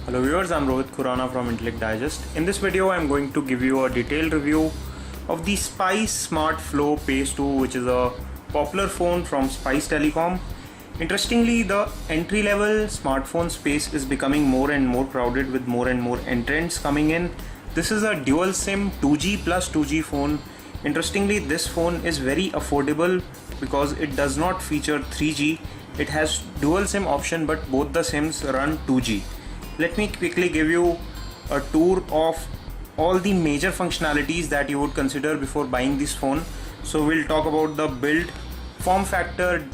Hello viewers, I'm Rohit Khurana from Intellect Digest. In this video, I'm going to give you a detailed review of the Spice Smart Flow Pace 2, which is a popular phone from Spice Telecom. Interestingly, the entry-level smartphone space is becoming more and more crowded with more and more entrants coming in. This is a dual SIM 2G plus 2G phone. Interestingly, this phone is very affordable because it does not feature 3G. It has dual SIM option, but both the SIMs run 2G. Let me quickly give you a tour of all the major functionalities that you would consider before buying this phone. So we'll talk about the build, form factor,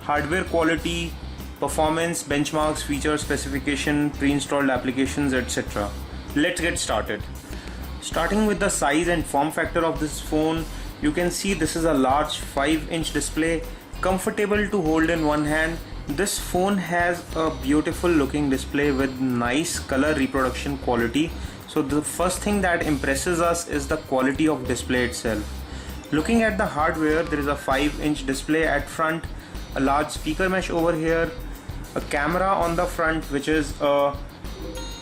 hardware quality, performance, benchmarks, feature specification, pre-installed applications, etc. Let's get started. Starting with the size and form factor of this phone, you can see this is a large 5-inch display, comfortable to hold in one hand. This phone has a beautiful looking display with nice color reproduction quality. So the first thing that impresses us is the quality of display itself. Looking at the hardware, there is a 5-inch display at front, a large speaker mesh over here, a camera on the front which is a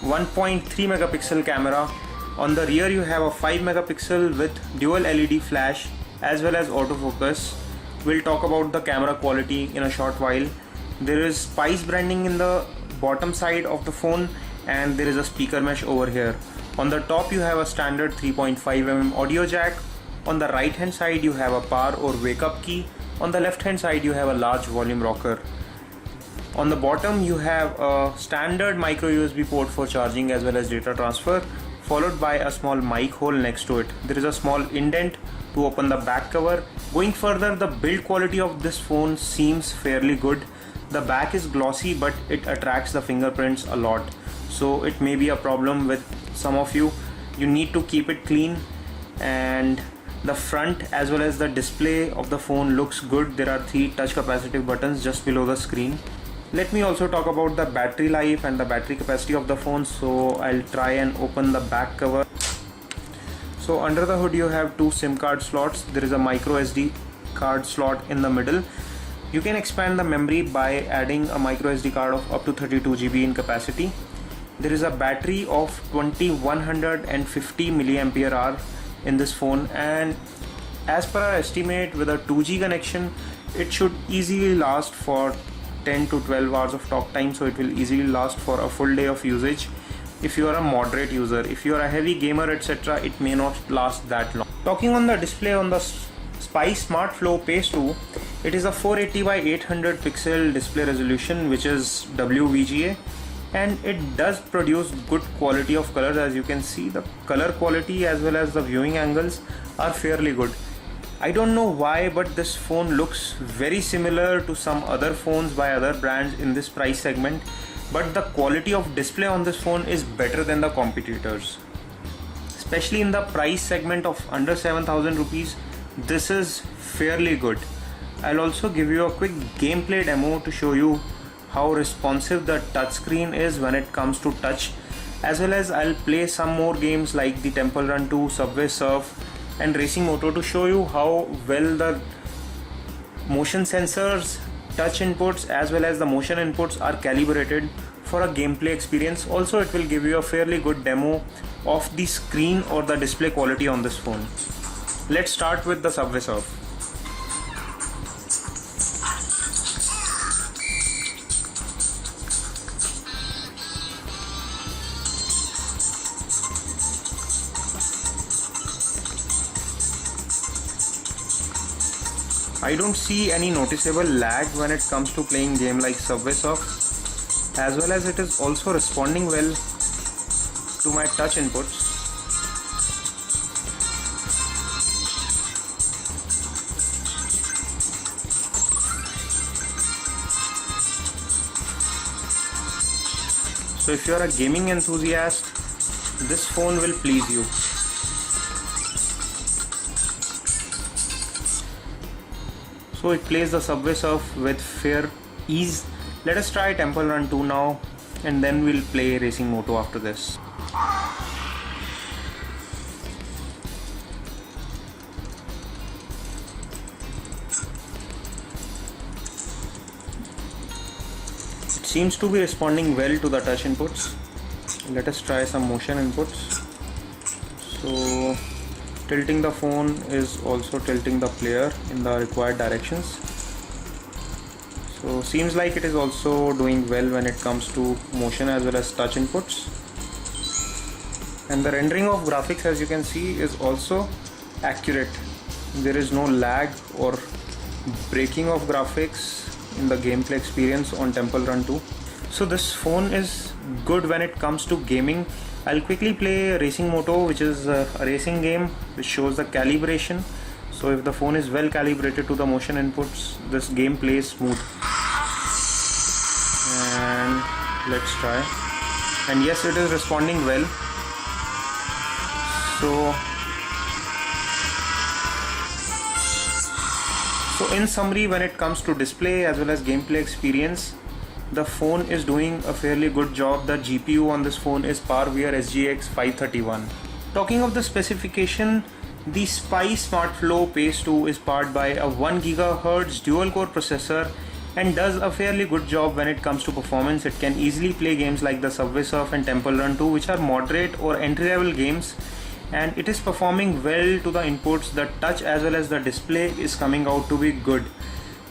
1.3 megapixel camera. On the rear you have a 5 megapixel with dual LED flash as well as autofocus. We'll talk about the camera quality in a short while. There is Spice branding in the bottom side of the phone and there is a speaker mesh over here. On the top you have a standard 3.5mm audio jack. On the right hand side you have a power or wake up key. On the left hand side you have a large volume rocker. On the bottom you have a standard micro USB port for charging as well as data transfer, followed by a small mic hole next to it. There is a small indent to open the back cover. Going further, the build quality of this phone seems fairly good. The back is glossy but it attracts the fingerprints a lot, so it may be a problem with some of you. You need to keep it clean, and the front as well as the display of the phone looks good. There are 3 touch capacitive buttons just below the screen. Let me also talk about the battery life and the battery capacity of the phone. So I'll try and open the back cover. So under the hood you have 2 SIM card slots. There is a micro SD card slot in the middle. You can expand the memory by adding a micro SD card of up to 32 GB in capacity. There is a battery of 2150 mAh in this phone, and as per our estimate, with a 2G connection it should easily last for 10 to 12 hours of talk time, so it will easily last for a full day of usage. If you are a moderate user, if you are a heavy gamer, etc., it may not last that long. Talking on the display on the Spice Smart Flow Pace 2, it is a 480 by 800 pixel display resolution, which is WVGA, and it does produce good quality of colors. As you can see, the color quality as well as the viewing angles are fairly good. I don't know why, but this phone looks very similar to some other phones by other brands in this price segment, but the quality of display on this phone is better than the competitors. Especially in the price segment of under 7,000 rupees, this is fairly good. I'll also give you a quick gameplay demo to show you how responsive the touchscreen is when it comes to touch, as well as I'll play some more games like the Temple Run 2, Subway Surf and Racing Moto to show you how well the motion sensors, touch inputs as well as the motion inputs are calibrated for a gameplay experience. Also, it will give you a fairly good demo of the screen or the display quality on this phone. Let's start with the Subway Surf. I don't see any noticeable lag when it comes to playing game like Subway Surf, as well as it is also responding well to my touch inputs. So if you are a gaming enthusiast, this phone will please you. So it plays the Subway Surf with fair ease. Let us try Temple Run 2 now, and then we'll play Racing Moto after this. Seems to be responding well to the touch inputs. Let us try some motion inputs. So tilting the phone is also tilting the player in the required directions. So seems like it is also doing well when it comes to motion as well as touch inputs. And the rendering of graphics, as you can see, is also accurate. There is no lag or breaking of graphics in the gameplay experience on Temple Run 2. So this phone is good when it comes to gaming. I'll quickly play Racing Moto, which is a racing game which shows the calibration. So if the phone is well calibrated to the motion inputs, this game plays smooth. And let's try. And yes, it is responding well. So in summary, when it comes to display as well as gameplay experience, the phone is doing a fairly good job. The GPU on this phone is PowerVR SGX 531. Talking of the specification, the Spice SmartFlow Pace 2 is powered by a 1 GHz dual-core processor and does a fairly good job when it comes to performance. It can easily play games like the Subway Surf and Temple Run 2, which are moderate or entry-level games, and it is performing well to the inputs. The touch as well as the display is coming out to be good.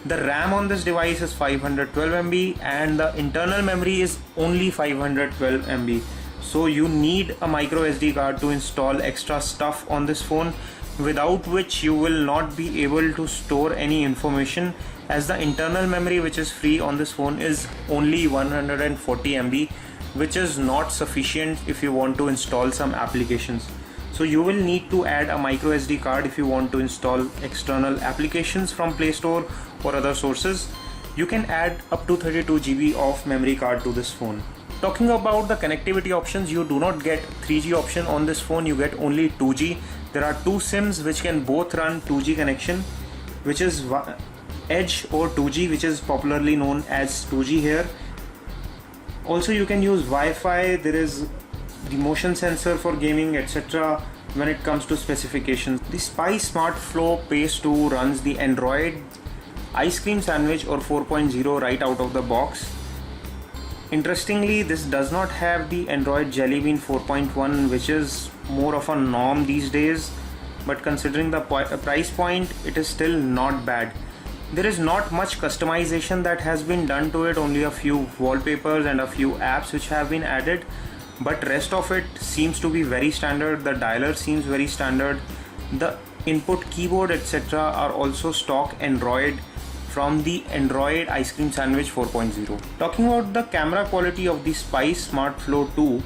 The RAM on this device is 512 MB and the internal memory is only 512 MB. So you need a micro SD card to install extra stuff on this phone, without which you will not be able to store any information, as the internal memory which is free on this phone is only 140 MB, which is not sufficient if you want to install some applications. So you will need to add a micro SD card if you want to install external applications from Play Store or other sources. You can add up to 32 GB of memory card to this phone. Talking about the connectivity options, you do not get 3G option on this phone, you get only 2G. There are two SIMs which can both run 2G connection, which is Edge or 2G, which is popularly known as 2G here. Also you can use Wi-Fi, there is the motion sensor for gaming, etc. When it comes to specifications, the Spice SmartFlow Pace 2 runs the Android Ice Cream Sandwich or 4.0 right out of the box. Interestingly, this does not have the Android Jelly Bean 4.1, which is more of a norm these days, but considering the price point, it is still not bad. There is not much customization that has been done to it, only a few wallpapers and a few apps which have been added, but rest of it seems to be very standard. The dialer seems very standard. The input keyboard etc. are also stock Android from the Android Ice Cream Sandwich 4.0. Talking about the camera quality of the Spice SmartFlow 2,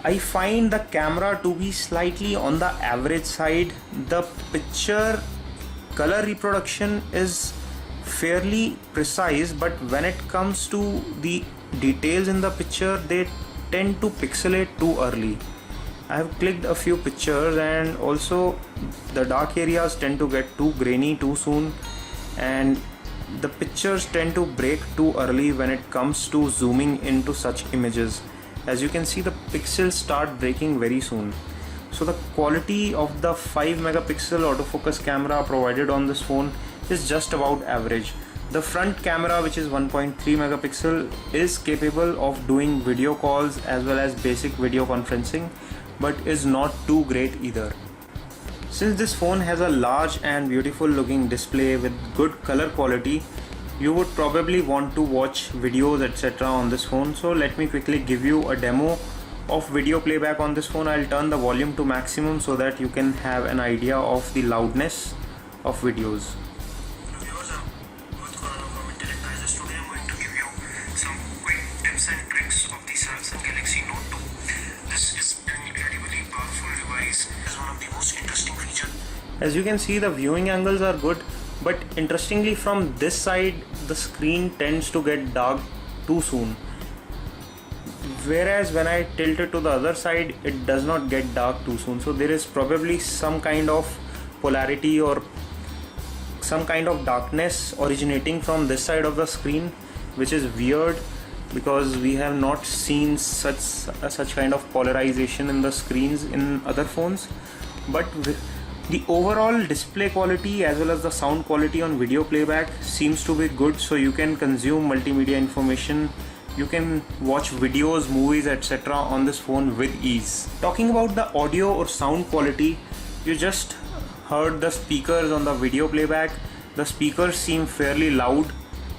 I find the camera to be slightly on the average side. The picture color reproduction is fairly precise, but when it comes to the details in the picture, they tend to pixelate too early. I have clicked a few pictures and also the dark areas tend to get too grainy too soon, and the pictures tend to break too early when it comes to zooming into such images. As you can see, the pixels start breaking very soon. So the quality of the 5 megapixel autofocus camera provided on this phone is just about average. The front camera, which is 1.3 megapixel, is capable of doing video calls as well as basic video conferencing, but is not too great either. Since this phone has a large and beautiful looking display with good color quality, you would probably want to watch videos etc. on this phone. So let me quickly give you a demo of video playback on this phone. I'll turn the volume to maximum so that you can have an idea of the loudness of videos. As you can see, the viewing angles are good, but interestingly from this side the screen tends to get dark too soon, whereas when I tilt it to the other side it does not get dark too soon. So there is probably some kind of polarity or some kind of darkness originating from this side of the screen, which is weird because we have not seen such kind of polarization in the screens in other phones. But the overall display quality as well as the sound quality on video playback seems to be good, so you can consume multimedia information You can watch videos, movies, etc. on this phone with ease. Talking about the audio or sound quality, you just heard the speakers on the video playback. The speakers seem fairly loud.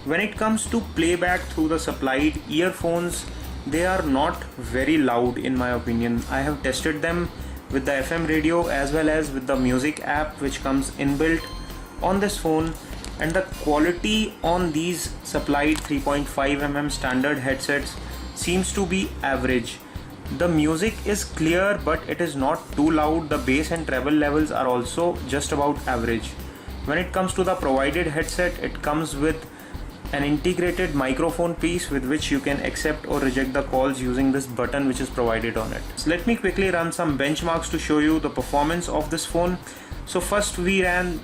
When it comes to playback through the supplied earphones, they are not very loud in my opinion. I have tested them with the FM radio as well as with the music app which comes inbuilt on this phone, and the quality on these supplied 3.5mm standard headsets seems to be average. The music is clear but it is not too loud. The bass and treble levels are also just about average. When it comes to the provided headset, it comes with an integrated microphone piece with which you can accept or reject the calls using this button which is provided on it. So let me quickly run some benchmarks to show you the performance of this phone. So first we ran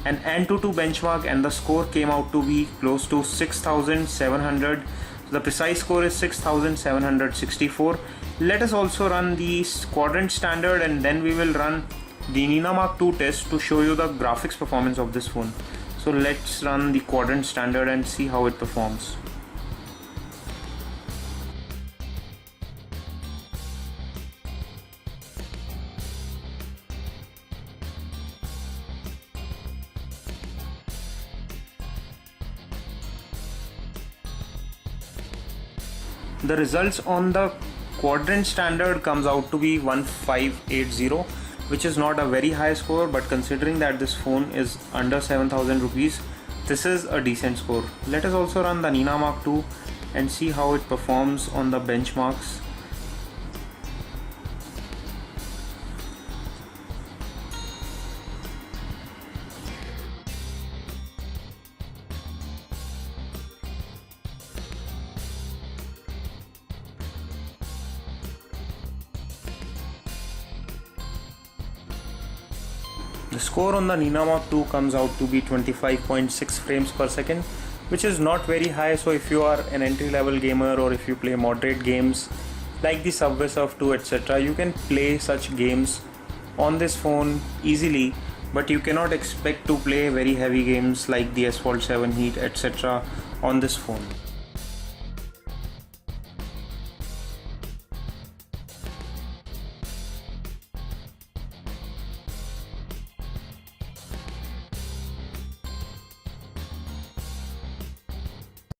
an AnTuTu benchmark and the score came out to be close to 6700. The precise score is 6764. Let us also run the Quadrant Standard and then we will run the Nina Mark II test to show you the graphics performance of this phone. So let's run the Quadrant Standard and see how it performs. The results on the Quadrant Standard comes out to be 1580, which is not a very high score, but considering that this phone is under 7000 rupees, this is a decent score. Let us also run the Nina Mark II and see how it performs on the benchmarks. The score on the Nina Mark II comes out to be 25.6 frames per second, which is not very high. So if you are an entry level gamer or if you play moderate games like the Subway Surf 2 etc., you can play such games on this phone easily, but you cannot expect to play very heavy games like the Asphalt 7 Heat etc. on this phone.